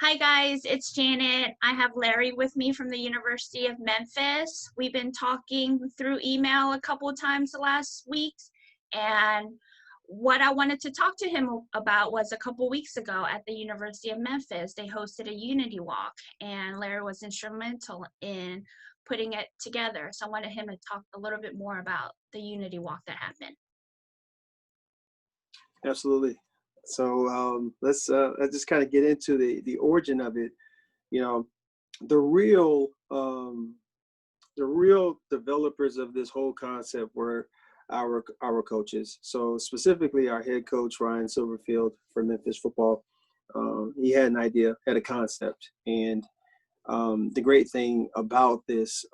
Hi guys, it's Janet. I have Larry with me from the University of Memphis. We've been talking through email a couple of times the last weeks, and what I wanted to talk to him about was a couple weeks ago at the University of Memphis. They hosted a Unity Walk, and Larry was instrumental in putting it together. So I wanted him to talk a little bit more about the Unity Walk that happened. Absolutely. So let's just kind of get into the origin of it. You know, the real the real developers of this whole concept were our coaches. So specifically, our head coach Ryan Silverfield for Memphis football. He had an idea, had a concept, and the great thing about this,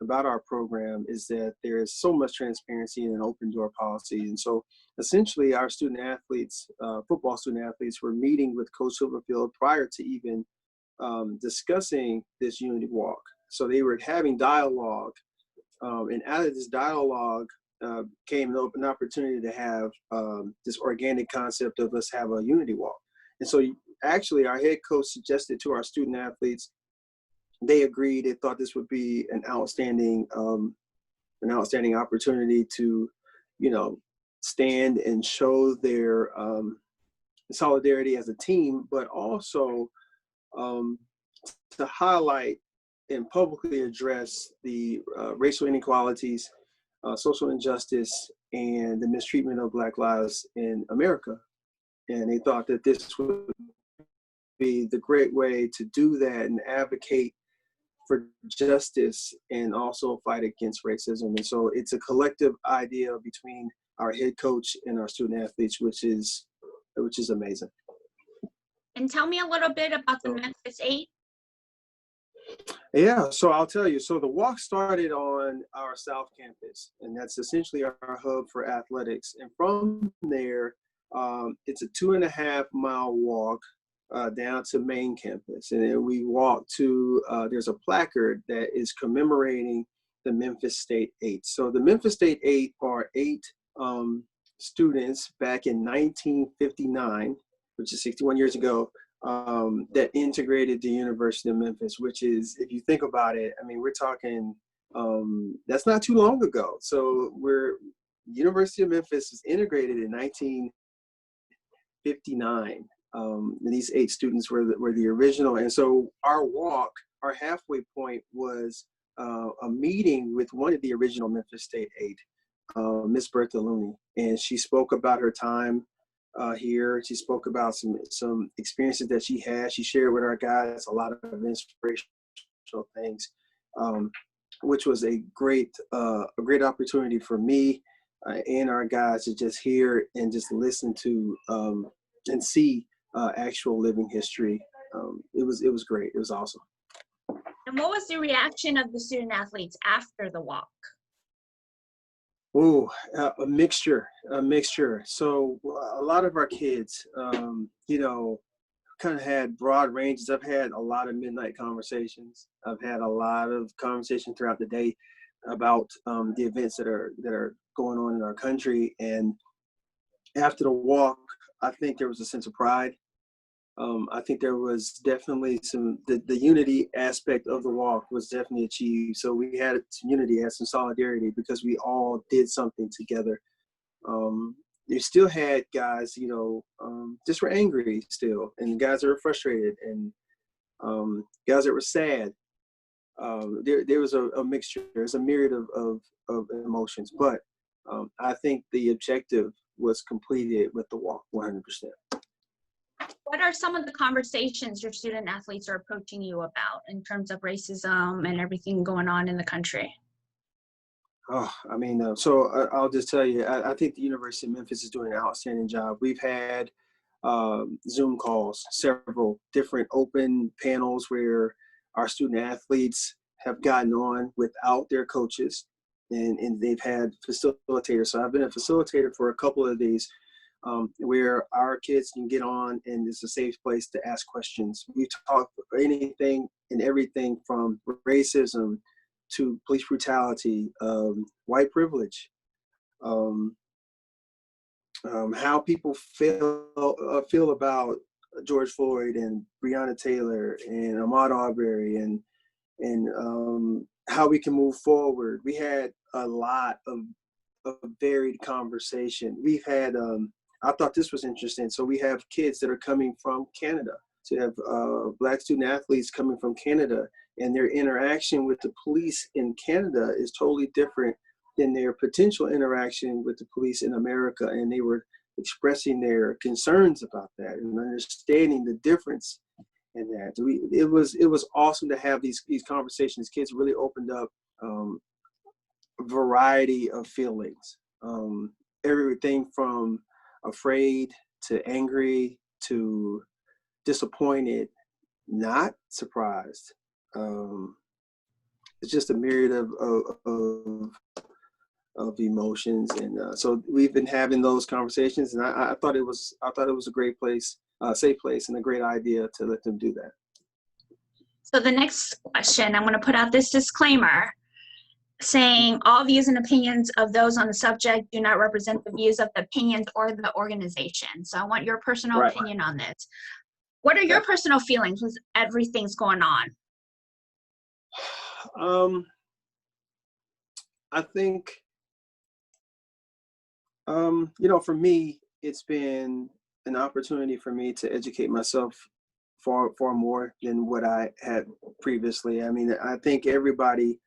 about our program, is that there is so much transparency and an open door policy. And so essentially our student athletes, football student athletes, were meeting with Coach Silverfield prior to even discussing this Unity Walk. So they were having dialogue, and out of this dialogue came an opportunity to have this organic concept of let's have a Unity Walk. And so actually our head coach suggested to our student athletes, they agreed. They thought this would be an outstanding opportunity to, stand and show their solidarity as a team, but also to highlight and publicly address the racial inequalities, social injustice, and the mistreatment of Black lives in America. And they thought that this would be the great way to do that and advocate for justice and also fight against racism. And so it's a collective idea between our head coach and our student athletes, which is amazing. And tell me a little bit about the Memphis Eight. Yeah, so I'll tell you. So the walk started on our South Campus, and that's essentially our hub for athletics. And from there, it's a 2.5-mile walk down to main campus. And then we walk to, there's a placard that is commemorating the Memphis Eight. So the Memphis Eight are 8 students back in 1959, which is 61 years ago, that integrated the University of Memphis, which is, if you think about it, I mean, we're talking, that's not too long ago. So University of Memphis was integrated in 1959. And these 8 students were the original. And so our walk, our halfway point was a meeting with one of the original Memphis State 8, Miss Bertha Looney. And she spoke about her time here. She spoke about some experiences that she had. She shared with our guys a lot of inspirational things, which was a great opportunity for me and our guys to just hear and just listen to and see actual living history. It was great. It was awesome. And what was the reaction of the student athletes after the walk? Oh, a mixture. So a lot of our kids, kind of had broad ranges. I've had a lot of midnight conversations. I've had a lot of conversation throughout the day about the events that are going on in our country. And after the walk, I think there was a sense of pride. I think there was definitely the unity aspect of the walk was definitely achieved. So we had some unity, had some solidarity because we all did something together. You still had guys, just were angry still, and guys that were frustrated, and guys that were sad. There was a mixture. There's a myriad of emotions, but I think the objective was completed with the walk 100%. What are some of the conversations your student athletes are approaching you about in terms of racism and everything going on in the country? Oh, I mean, so I'll just tell you, I think the University of Memphis is doing an outstanding job. We've had Zoom calls, several different open panels where our student athletes have gotten on without their coaches, and they've had facilitators. So I've been a facilitator for a couple of these, where our kids can get on and it's a safe place to ask questions. We talk anything and everything from racism to police brutality, white privilege, how people feel about George Floyd and Breonna Taylor and Ahmaud Arbery and how we can move forward. We had a lot of varied conversation. We've had, I thought this was interesting. So we have kids that are coming from Canada. So you have Black student athletes coming from Canada, and their interaction with the police in Canada is totally different than their potential interaction with the police in America. And they were expressing their concerns about that and understanding the difference in that. It was awesome to have these conversations. Kids really opened up a variety of feelings, everything from afraid to angry to disappointed, not surprised. It's just a myriad of emotions, and so we've been having those conversations, and I thought it was a great place, safe place, and a great idea to let them do that. So the next question, I'm going to put out this disclaimer saying all views and opinions of those on the subject do not represent the views of the opinions or the organization. So I want your personal opinion on this. What are your personal feelings with everything's going on? I think, for me, it's been an opportunity for me to educate myself far more than what I had previously. I mean, I think everybody,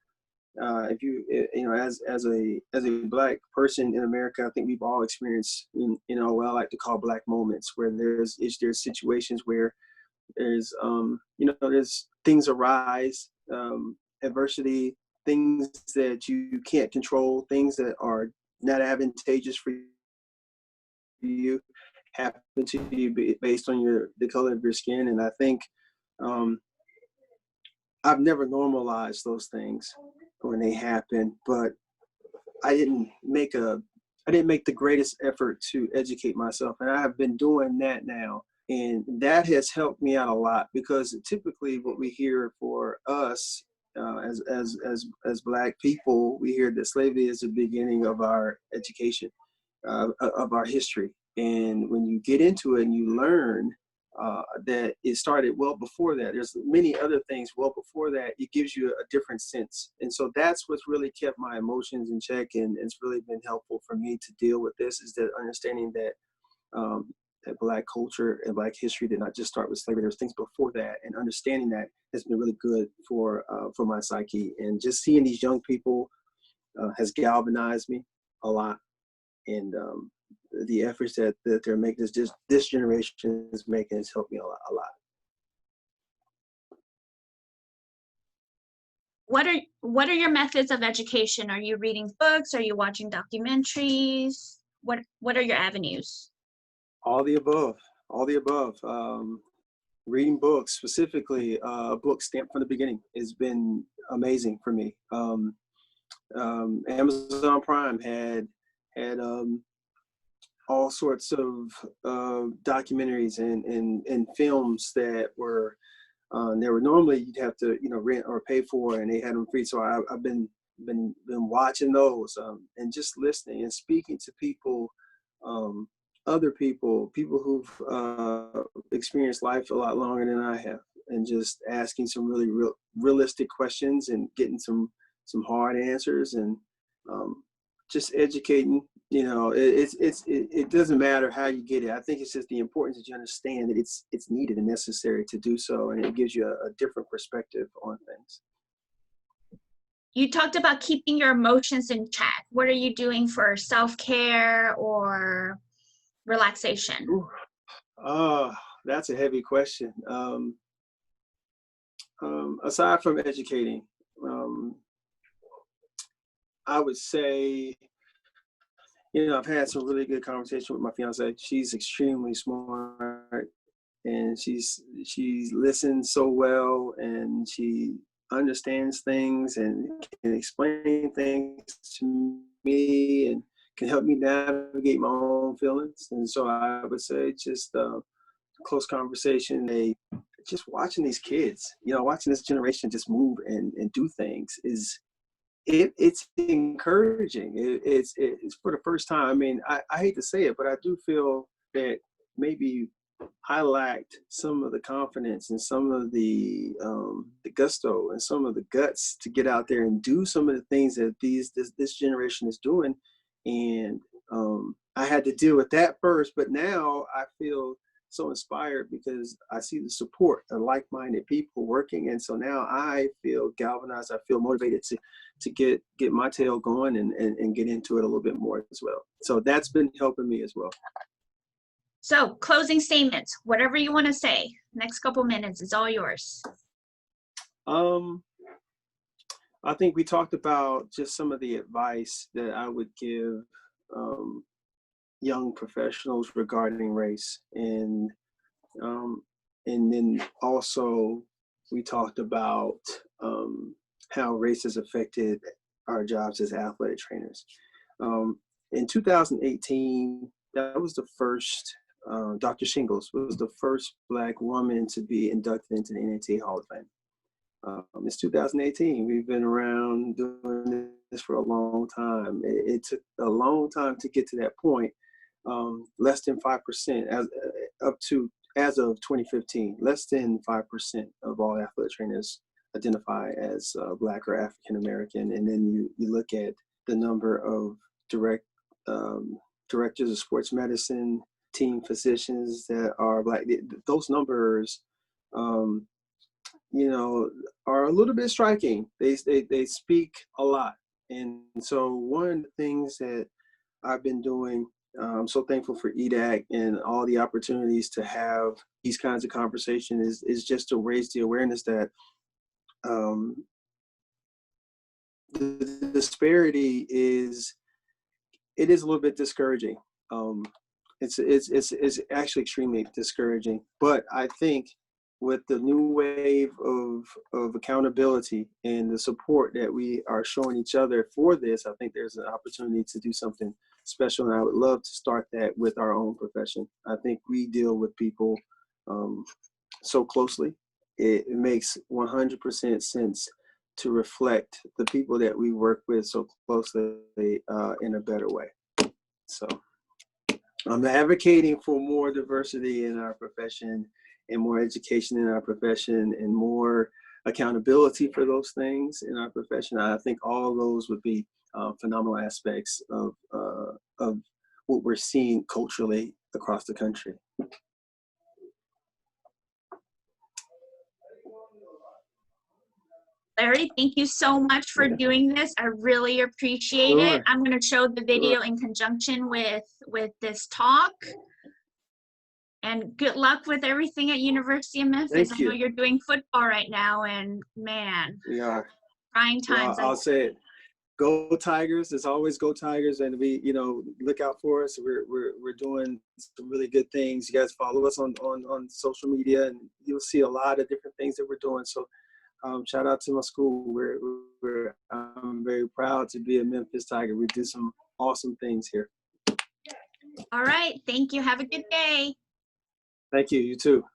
if as a Black person in America, I think we've all experienced, what I like to call Black moments, where there's situations where there's things arise, adversity, things that you can't control, things that are not advantageous for you happen to you based on the color of your skin. And I think I've never normalized those things when they happen, but I didn't make the greatest effort to educate myself, and I have been doing that now, and that has helped me out a lot, because typically what we hear for us as Black people, we hear that slavery is the beginning of our education, of our history, and when you get into it and you learn that it started well before that. There's many other things well before that. It gives you a different sense. And so that's what's really kept my emotions in check, and it's really been helpful for me to deal with this, is that understanding that that Black culture and Black history did not just start with slavery. There's things before that, and understanding that has been really good for my psyche. And just seeing these young people has galvanized me a lot. And the efforts that they're making, this generation is making, has helped me a lot. What are your methods of education? Are you reading books? Are you watching documentaries? What are your avenues? All the above. Reading books, specifically a book, Stamped from the Beginning, has been amazing for me. Amazon Prime had all sorts of documentaries and films that were normally you'd have to rent or pay for, and they had them free. So I've been watching those and just listening and speaking to people, other people who've experienced life a lot longer than I have, and just asking some really realistic questions and getting some hard answers, and just educating. It doesn't matter how you get it. I think it's just the importance that you understand that it's needed and necessary to do so, and it gives you a different perspective on things. You talked about keeping your emotions in check. What are you doing for self-care or relaxation? That's a heavy question. Aside from educating, I would say, I've had some really good conversation with my fiance. She's extremely smart, and she listens so well, and she understands things and can explain things to me and can help me navigate my own feelings. And so I would say just close conversation. Just watching these kids, watching this generation just move and do things it's encouraging. It's for the first time. I mean, I hate to say it, but I do feel that maybe I lacked some of the confidence and some of the gusto and some of the guts to get out there and do some of the things that this generation is doing. And I had to deal with that first, but now I feel so inspired because I see the support of like-minded people working. And so now I feel galvanized. I feel motivated to get my tail going and get into it a little bit more as well. So that's been helping me as well. So closing statements, whatever you want to say, next couple minutes is all yours. I think we talked about just some of the advice that I would give young professionals regarding race. And then also we talked about how race has affected our jobs as athletic trainers. In 2018, that was the first, Dr. Shingles was the first Black woman to be inducted into the NATA Hall of Fame. It's 2018. We've been around doing this for a long time. It took a long time to get to that point. Less than 5%, as of 2015, less than 5% of all athletic trainers identify as Black or African American. And then you look at the number of directors of sports medicine, team physicians that are Black. Those numbers, are a little bit striking. They speak a lot. And so one of the things that I've been doing, I'm so thankful for EDAC and all the opportunities to have these kinds of conversations is just to raise the awareness that the disparity is a little bit discouraging. It's actually extremely discouraging. But I think with the new wave of accountability and the support that we are showing each other for this, I think there's an opportunity to do something special. And I would love to start that with our own profession. I think we deal with people so closely. It makes 100% sense to reflect the people that we work with so closely in a better way. So I'm advocating for more diversity in our profession and more education in our profession and more accountability for those things in our profession. I think all those would be phenomenal aspects of what we're seeing culturally across the country. Larry, thank you so much for doing this. I really appreciate it. I'm going to show the video in conjunction with this talk. And good luck with everything at University of Memphis. I know you're doing football right now, and man, we are trying times. Well, I'll say it. Go Tigers! It's always go Tigers, and we, look out for us. We're doing some really good things. You guys follow us on social media, and you'll see a lot of different things that we're doing. So, shout out to my school. I'm very proud to be a Memphis Tiger. We do some awesome things here. All right, thank you. Have a good day. Thank you. You too.